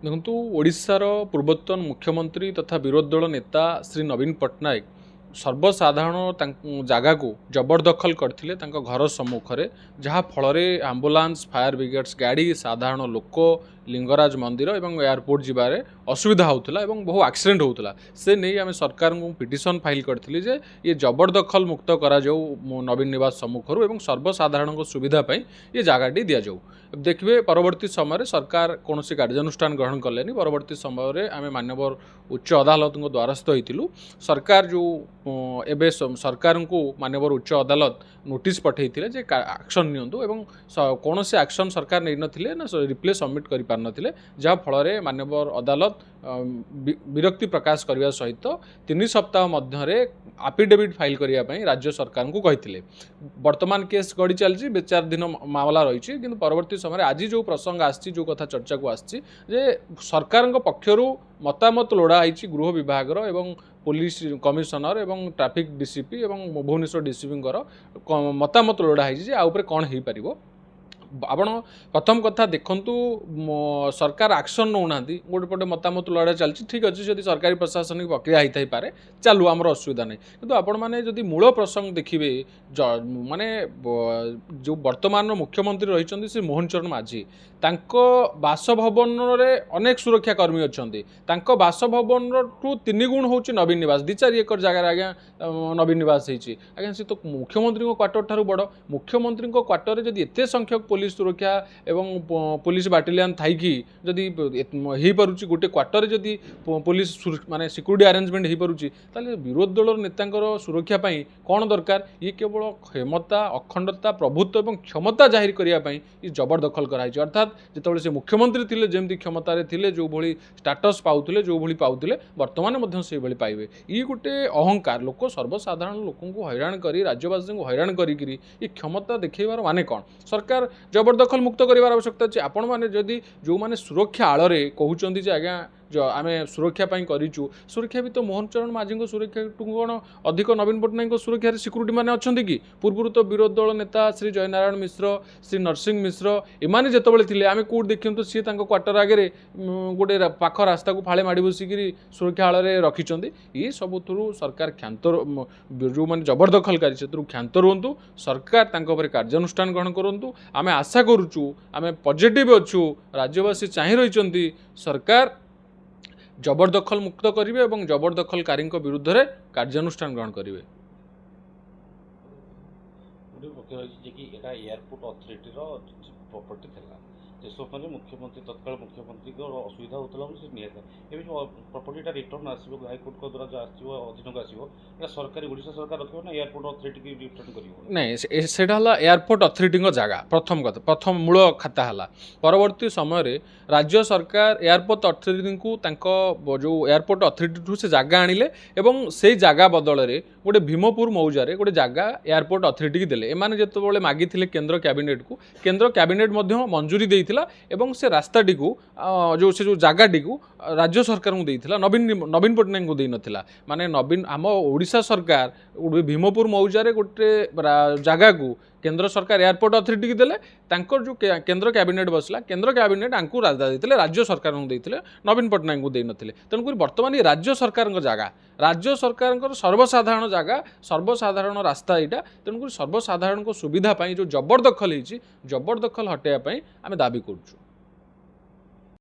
देखु ओडिशार पूर्वतन मुख्यमंत्री तथा विरोधी दल नेता श्री नवीन पट्टनायक सर्वसाधारण जगह को जबरदखल करते घर सम्मुखें जहाँ फल आंबुलांस फायर ब्रिगेड्स गाड़ी साधारण लोक लिंगराज मंदिर और एयरपोर्ट जीवारे असुविधा होता है बहु एक्सीडेंट होता से नहीं आम सरकार को पिटिशन फाइल करथिली जे ये जबरदखल मुक्त करा जाऊ नवीन निवास सम्मुखर और सर्वसाधारण सुविधापी ये जगहटी दि जाऊ। देखिए परवर्ती समय सरकार कौन कार्यानुष्ठान ग्रहण कले परवर्ती समय आम मानवर उच्च अदालत द्वारस्थ होइतिलु। सरकार जो एबे सरकार को मानवर उच्च अदालत नोटिस पठे जे एक्शन नियंतु एवं कौन से एक्शन सरकार नहीं नथिले ना रिप्ले सबमिट कर पार नथिले जहाँ फल मानवर अदालत विरक्ति प्रकाश करने सहित 3 सप्ताह मध्य एफिडेविट फाइल करने राज्य सरकार को कही। वर्तमान केस गढ़ी चलती 2-4 दिन मामला रही कि परवर्ती समय आज जो प्रसंग आसी जो कथा चर्चा को आसी सरकार पक्षर मतामत लोड़ाई गृह विभाग एवं पुलिस कमिशनर एवं ट्रैफिक डीसीपी एवं भुवनेश्वर डीसीपी मतामत लोड़ाई आउे कौन हो पार। आपण प्रथम कथा देखु सरकार एक्शन नौना गोटे मतामत लड़ा चलती ठीक अच्छे जब सरकारी प्रशासनिक प्रक्रिया होता ही पारे चलू आमर असुविधा नहीं किंतु आपण मैंने जदि मूल प्रसंग देखिए माने जो वर्तमान मुख्यमंत्री रही श्री मोहन चरण माझी बासभवन अनेक सुरक्षाकर्मी अच्छा बासभवन ठू 3 गुण हूँ नवीन निवास 2-4 एकर जगह आज्ञा नवीन निवास होती आज्ञा सी तो मुख्यमंत्री क्वार्टर ठार बड़ मुख्यमंत्री क्वार्टर जब एत संख्यक पुलिस सुरक्षा एवं पुलिस बाटालियन थी जदि हो पारुची गोटे क्वार्टर जदि पुलिस माने सिक्यूरिटी अरेंजमेंट हो पारुची ताले विरोधी दल नेता सुरक्षा पाई कौन दरकार ये केवल क्षमता अखंडता प्रभुत्व और क्षमता जाहिर करने ये जबरदखल कराई अर्थात जिते से मुख्यमंत्री थे जमी क्षमतार थे जो भाई स्टाटस पाउले जो भाई पाउले वर्तमान से भाई पाइबे ये गोटे अहंकार लोक सर्वसाधारण लोक हैरान कर राज्यवासी को हैरान करी ये क्षमता देखबार माने कौन सरकार जबरदखल मुक्त करार आवश्यकता अच्छे। आपण मैंने जदि जो मैंने सुरक्षा आड़े कहते आज्ञा जो आम सुरक्षापी करूँ सुरक्षा भी तो मोहन चरण माझी सुरक्षा कौन अधिक नवीन पट्टनायक सुरक्षा सिक्यूरीटी मैंने अच्छा कि पूर्व तो विरोधी दल नेता श्री जयनारायण मिश्र श्री नरसिंह मिश्र एमाने जितेबाला थे आम कौट देखु सी क्वार्टर आगे गोटे पाख रास्ता को फाड़े माड़ बसिक सुरक्षा आड़े रखिंट ये सब सरकार क्षांत जो मैंने जबरदखलकारी से क्षांत रुहतु सरकार कार्यानुष्ठान ग्रहण करूँ आम आशा करुचु आम पॉजिटिव अच्छु राज्यवासी चाह रही सरकार जबरदखल मुक्त करेंगे और जबरदखलकारी विरुद्ध में कार्यानुष्ठान ग्रहण करेंगे। एयरपोर्ट अथॉरिटी प्रॉपर्टी था से समय मुख्यमंत्री तत्काल मुख्यमंत्री असुविधा होता निहत प्रॉपर्टी रिटर्न आसो हाईकोर्ट द्वारा जो अधीन को आसो सरकारी ओडिशा सरकार रखो ना एयरपोर्ट अथॉरिटी की रिटर्न कर नहीं से एयरपोर्ट अथॉरिटी जगह प्रथम कथा प्रथम मूल खाता है परवर्ती समय राज्य सरकार एयरपोर्ट अथॉरिटी को जो एयरपोर्ट अथॉरिटी से जगह आनिले एवं से जगह बदल में गोटे भीमपुर मौजारे गोटे जगह एयरपोर्ट अथॉरिटी की देले एमाने जेतेबेले मागी केंद्र कैबिनेट को केंद्र कैबिनेट मंजूरी देइथिला एवं से रास्ताटी को जो जगहटी को राज्य सरकार को देइथिला नवीन पट्टनायक को देई नथिला माने नवीन आम ओडिशा सरकार भीमपुर मौजारे गोटे जगह को केंद्र सरकार एयरपोर्ट अथॉरिटी की देले जो केंद्र कैबिनेट बसला केंद्र कैबिनेट आंकु रास्ता देते राज्य सरकार को देते नवीन पट्टनायक को देई नथिले तेणुक बर्तमान ये राज्य सरकार जगह राज्य सरकार सर्वसाधारण जगह सर्वसाधारण रास्ता यहाँ तेणुक सर्वसाधारण सुविधा जो जबरदखल जबरदखल हटाइवाई आम दाबी करुँ।